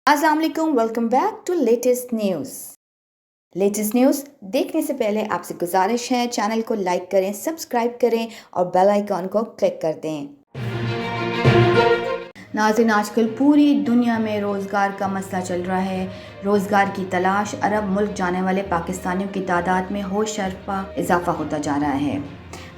अस्सलाम वालेकुम, welcome back to latest news देखने से पहले आपसे गुजारिश है चैनल को लाइक करें, सब्सक्राइब करें और बेल आइकॉन को क्लिक कर दें। नाज़रीन, आजकल पूरी दुनिया में रोज़गार का मसला चल रहा है। रोज़गार की तलाश अरब मुल्क जाने वाले पाकिस्तानियों की तादाद में होशरफा इजाफा होता जा रहा है।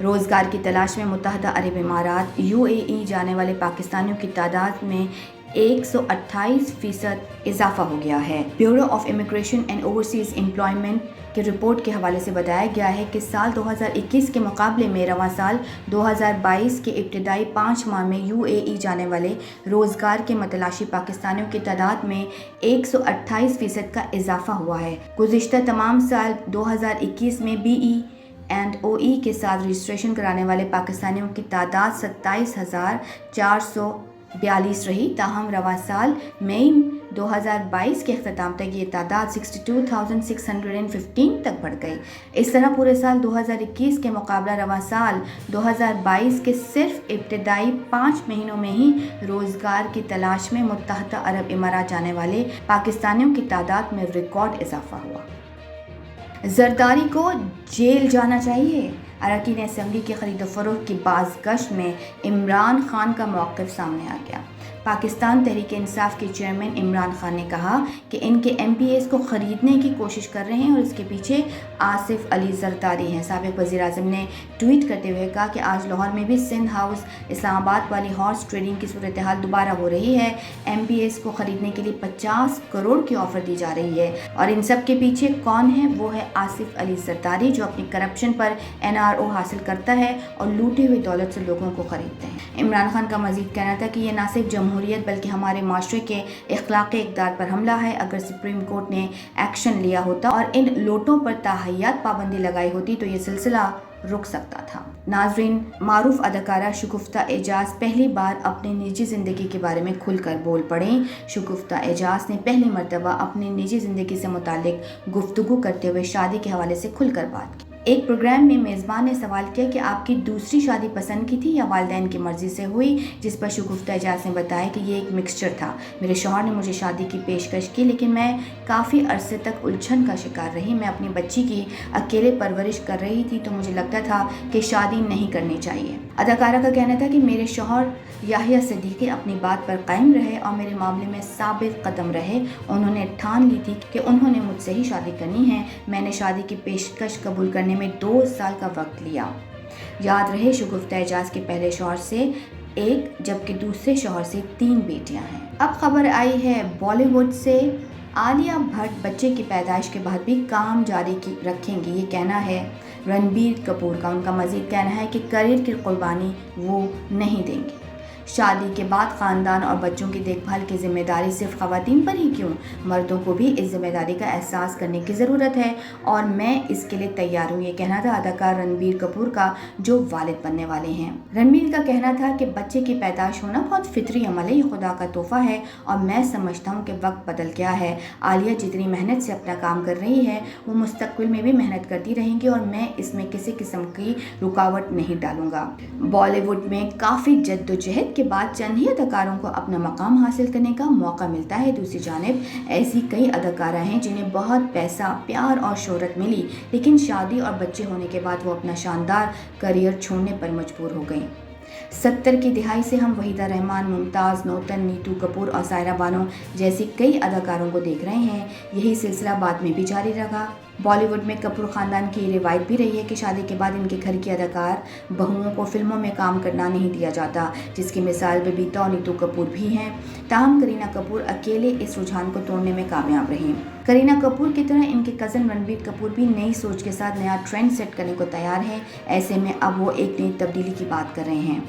रोज़गार की तलाश में मुत्तहदा अरब इमारात UAE जाने वाले पाकिस्तानियों की तादाद में 128% इजाफा हो गया है। Bureau of immigration and overseas employment की रिपोर्ट के हवाले से बताया गया है कि साल 2021 के मुकाबले में रवां साल 2022 के इब्तदाई 5 माह में UAE जाने वाले रोज़गार के मतलाशी पाकिस्तानियों की तादाद में 128% का इजाफा हुआ है। गुज़िश्ता तमाम साल 2021 में BE एंड OE के साथ रजिस्ट्रेशन कराने वाले पाकिस्तानियों की तादाद 27,442 रही। ताहम रवां साल मई 2022 के अख्ताम तक ये तादाद 62,615 तक बढ़ गई। इस तरह पूरे साल 2021 के मुकाबला रवां साल 2022 के सिर्फ इब्तदाई 5 महीनों में ही रोज़गार की तलाश में मुत्तहदा अरब इमारात जाने वाले पाकिस्तानियों की तादाद में रिकॉर्ड इजाफा हुआ। जरदारी को जेल जाना चाहिए। अरकान असम्बली की खरीद फरोख्त की बाज़गश्त में इमरान खान का मौक़िफ़ सामने आ गया। पाकिस्तान तहरीक इंसाफ के चेयरमैन इमरान खान ने कहा कि इनके MPs को ख़रीदने की कोशिश कर रहे हैं और इसके पीछे आसिफ अली जरदारी हैं। साबिक़ वज़ीर-ए-आज़म ने ट्वीट करते हुए कहा कि आज लाहौर में भी सिंध हाउस इस्लामाबाद वाली हॉर्स ट्रेडिंग की सूरत हाल दोबारा हो रही है। MPs को ख़रीदने के लिए 50 करोड़ की ऑफ़र दी जा रही है और इन सब के पीछे कौन है? वो है आसिफ अली जरदारी, जो अपनी करप्शन पर NRO हासिल करता है और लूटी हुई दौलत से लोगों को ख़रीदते हैं। इमरान खान का मज़ीद कहना था कि ये न सिर्फ जमहूरियत बल्कि हमारे माशरे के इख्लाक़ी इक़दार पर हमला है। अगर सुप्रीम कोर्ट ने एक्शन लिया होता और इन लोटों पर ताहय्यात पाबंदी लगाई होती तो ये सिलसिला रुक सकता था। नाज़रीन, मारूफ अदाकारा शगुफ्ता एजाज पहली बार अपनी निजी ज़िंदगी के बारे में खुलकर बोल पड़ें। शगुफ्ता एजाज ने पहली मर्तबा अपनी निजी ज़िंदगी से मुताल्लिक़ गुफ्तगू करते हुए शादी के हवाले से खुलकर बात की। एक प्रोग्राम में मेज़बान ने सवाल किया कि आपकी दूसरी शादी पसंद की थी या वालिदैन की मर्ज़ी से हुई, जिस पर शगुफ्ता एजाज ने बताया कि ये एक मिक्सचर था। मेरे शौहर ने मुझे शादी की पेशकश की लेकिन मैं काफ़ी अरसे तक उलझन का शिकार रही। मैं अपनी बच्ची की अकेले परवरिश कर रही थी तो मुझे लगता था कि शादी नहीं करनी चाहिए। अदाकारा का कहना था कि मेरे शौहर याहिया सिद्दीकी अपनी बात पर कायम रहे और मेरे मामले में साबित कदम रहे। उन्होंने ठान ली थी कि उन्होंने मुझसे ही शादी करनी है। मैंने शादी की पेशकश कबूल करने में 2 साल का वक्त लिया। याद रहे, शगुफ्ता एजाज के पहले शौहर से 1 जबकि दूसरे शौहर से 3 बेटियां हैं। अब खबर आई है बॉलीवुड से। आलिया भट्ट बच्चे की पैदाइश के बाद भी काम जारी रखेंगी, ये कहना है रणबीर कपूर का। उनका मज़ीद कहना है कि करियर की कुर्बानी वो नहीं देंगी। शादी के बाद ख़ानदान और बच्चों की देखभाल की जिम्मेदारी सिर्फ ख़वातीन पर ही क्यों, मर्दों को भी इस जिम्मेदारी का एहसास करने की ज़रूरत है और मैं इसके लिए तैयार हूँ, ये कहना था अदाकार रणबीर कपूर का, जो वालिद बनने वाले हैं। रणबीर का कहना था कि बच्चे की पैदाइश होना बहुत फितरी अमल है, ये खुदा का तोहफ़ा है और मैं समझता हूँ कि वक्त बदल गया है। आलिया जितनी मेहनत से अपना काम कर रही है वो मुस्तक़बिल में भी मेहनत करती रहेंगी और मैं इसमें किसी किस्म की रुकावट नहीं डालूंगा। बॉलीवुड में काफ़ी जद्दोजहद के बाद चंद ही अदाकारों को अपना मकाम हासिल करने का मौका मिलता है। दूसरी जानिब ऐसी कई अदाकारा हैं जिन्हें बहुत पैसा, प्यार और शोहरत मिली लेकिन शादी और बच्चे होने के बाद वो अपना शानदार करियर छोड़ने पर मजबूर हो गई। 70 की दिहाई से हम वहीदा रहमान, मुमताज़, नौतन, नीतू कपूर और सायरा बानो जैसी कई अदाकारों को देख रहे हैं। यही सिलसिला बाद में भी जारी रहा। बॉलीवुड में कपूर ख़ानदान की रिवायत भी रही है कि शादी के बाद इनके घर की अदाकार बहुओं को फिल्मों में काम करना नहीं दिया जाता, जिसकी मिसाल बबीता और नीतू कपूर भी हैं। ताहम करीना कपूर अकेले इस रुझान को तोड़ने में कामयाब रहीं। करीना कपूर की तरह इनके कज़न रणबीर कपूर भी नई सोच के साथ नया ट्रेंड सेट करने को तैयार हैं। ऐसे में अब वो एक नई तब्दीली की बात कर रहे हैं।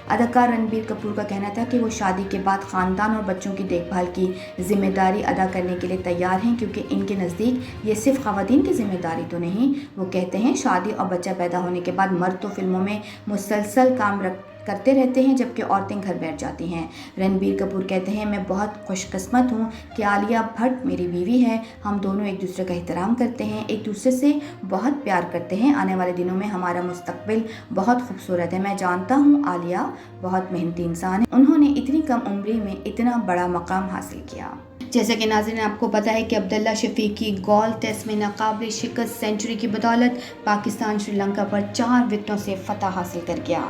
अदाकार रणबीर कपूर का कहना था कि वो शादी के बाद ख़ानदान और बच्चों की देखभाल की जिम्मेदारी अदा करने के लिए तैयार हैं, क्योंकि इनके नज़दीक ये सिर्फ ख़वातीन की जिम्मेदारी तो नहीं। वो कहते हैं शादी और बच्चा पैदा होने के बाद मर्द तो फिल्मों में मुसलसल काम करते रहते हैं जबकि औरतें घर बैठ जाती हैं। रणबीर कपूर कहते हैं, मैं बहुत खुशकिस्मत हूँ कि आलिया भट्ट मेरी बीवी है। हम दोनों एक दूसरे का एहतराम करते हैं, एक दूसरे से बहुत प्यार करते हैं। आने वाले दिनों में हमारा मुस्तकबिल बहुत खूबसूरत है। मैं जानता हूँ आलिया बहुत मेहनती इंसान है, उन्होंने इतनी कम उम्र में इतना बड़ा मकाम हासिल किया। جیسا کہ ناظرین آپ کو پتہ ہے کہ عبداللہ شفیق کی گول ٹیسٹ میں ناقابل شکست سینچری کی بدولت پاکستان سری لنکا پر 4 وکٹوں سے فتح حاصل کر گیا۔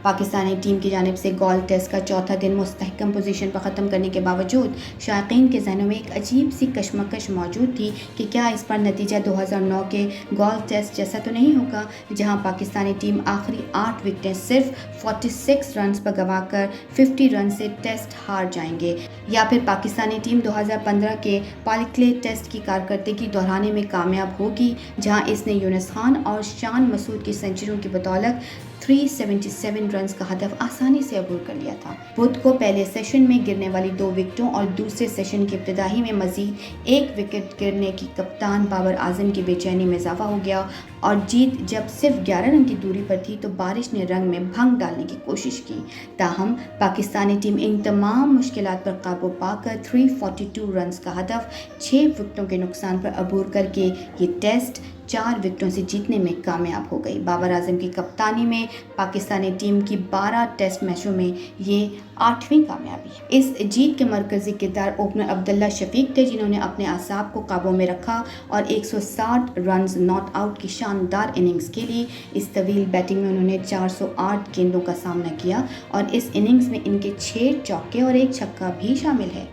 پاکستانی ٹیم کی جانب سے گول ٹیسٹ کا چوتھا دن مستحکم پوزیشن پر ختم کرنے کے باوجود شائقین کے ذہنوں میں ایک عجیب سی کشمکش موجود تھی کہ کیا اس پر نتیجہ 2009 کے گول ٹیسٹ جیسا تو نہیں ہوگا، جہاں پاکستانی ٹیم آخری 8 وکٹیں صرف 46 رنز پر گنوا کر 50 رن سے ٹیسٹ ہار جائیں گے، یا پھر پاکستانی ٹیم 2015 کے پالیکلے ٹیسٹ کی کارکردگی دہرانے میں کامیاب ہوگی، جہاں اس نے یونس خان اور شان مسعود کی سینچریوں کی بدولت 377 رنز کا ہدف آسانی سے عبور کر لیا تھا۔ بدھ کو پہلے سیشن میں گرنے والی 2 وکٹوں اور دوسرے سیشن کی ابتدائی میں مزید 1 وکٹ گرنے کی کپتان بابر اعظم کی بے چینی میں اضافہ ہو گیا، اور جیت جب صرف 11 رن کی دوری پر تھی تو بارش نے رنگ میں بھنگ ڈالنے کی کوشش کی، تاہم پاکستانی ٹیم ان تمام مشکلات پر قابو پا کر 342 رنز کا ہدف 6 وکٹوں کے نقصان پر عبور کر کے یہ ٹیسٹ 4 وکٹوں سے جیتنے میں کامیاب ہو گئی۔ بابر اعظم کی کپتانی میں پاکستانی ٹیم کی 12 ٹیسٹ میچوں میں یہ 8ویں کامیابی ہے۔ اس جیت کے مرکزی کردار اوپنر عبداللہ شفیق تھے، جنہوں نے اپنے اعصاب کو قابو میں رکھا اور 160 رنز ناٹ آؤٹ کی شاندار اننگز کھیلی۔ اس طویل بیٹنگ میں انہوں نے 408 گیندوں کا سامنا کیا اور اس اننگز میں ان کے 6 چوکے اور 1 چھکا بھی شامل ہے۔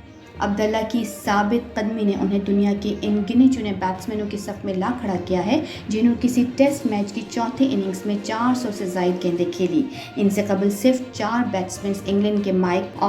عبداللہ کی ثابت قدمی نے انہیں دنیا کے ان گنے چنے بیٹسمینوں کے صف میں لا کھڑا کیا ہے جنہوں کسی ٹیسٹ میچ کی چوتھے اننگز میں 400 سے زائد گیندیں کھیلی۔ ان سے قبل صرف 4 بیٹسمین انگلینڈ کے مائک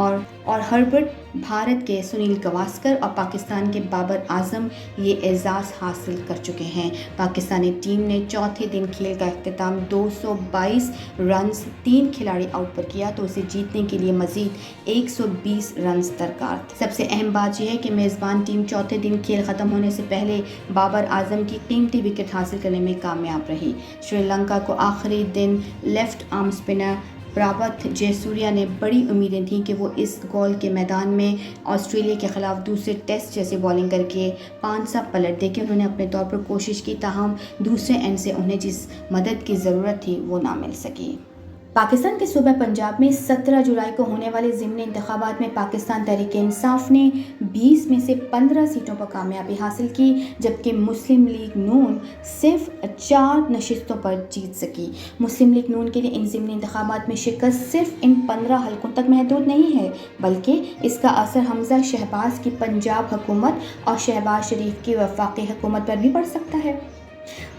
اور ہربرٹ، بھارت کے سنیل گواسکر اور پاکستان کے بابر اعظم یہ اعزاز حاصل کر چکے ہیں۔ پاکستانی ٹیم نے چوتھے دن کھیل کا اختتام 222 رنز 3 کھلاڑی آؤٹ پر کیا تو اسے جیتنے کے لیے مزید 120 رنز درکار تھے۔ سب سے اہم بات یہ ہے کہ میزبان ٹیم چوتھے دن کھیل ختم ہونے سے پہلے بابر اعظم کی قیمتی وکٹ حاصل کرنے میں کامیاب رہی۔ سری لنکا کو آخری دن لیفٹ آرم اسپنر پراوت جے سوریا نے بڑی امیدیں تھیں کہ وہ اس گول کے میدان میں آسٹریلیا کے خلاف دوسرے ٹیسٹ جیسے بالنگ کر کے پانسا پلٹ دے کے انہوں نے اپنے طور پر کوشش کی، تاہم دوسرے اینڈ سے انہیں جس مدد کی ضرورت تھی وہ نہ مل سکی۔ پاکستان کے صوبہ پنجاب میں 17 جولائی کو ہونے والے ضمنی انتخابات میں پاکستان تحریک انصاف نے 20 میں سے 15 سیٹوں پر کامیابی حاصل کی، جبکہ مسلم لیگ نون صرف 4 نشستوں پر جیت سکی۔ مسلم لیگ نون کے لیے ان ضمنی انتخابات میں شکست صرف ان 15 حلقوں تک محدود نہیں ہے، بلکہ اس کا اثر حمزہ شہباز کی پنجاب حکومت اور شہباز شریف کی وفاقی حکومت پر بھی پڑ سکتا ہے۔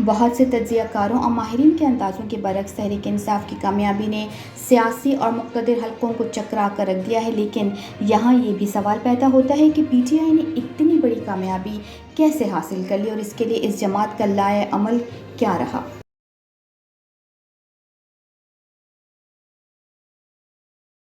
بہت سے تجزیہ کاروں اور ماہرین کے اندازوں کے برعکس تحریک انصاف کی کامیابی نے سیاسی اور مقتدر حلقوں کو چکرا کر رکھ دیا ہے، لیکن یہاں یہ بھی سوال پیدا ہوتا ہے کہ پی ٹی آئی نے اتنی بڑی کامیابی کیسے حاصل کر لی اور اس کے لیے اس جماعت کا لائحہ عمل کیا رہا۔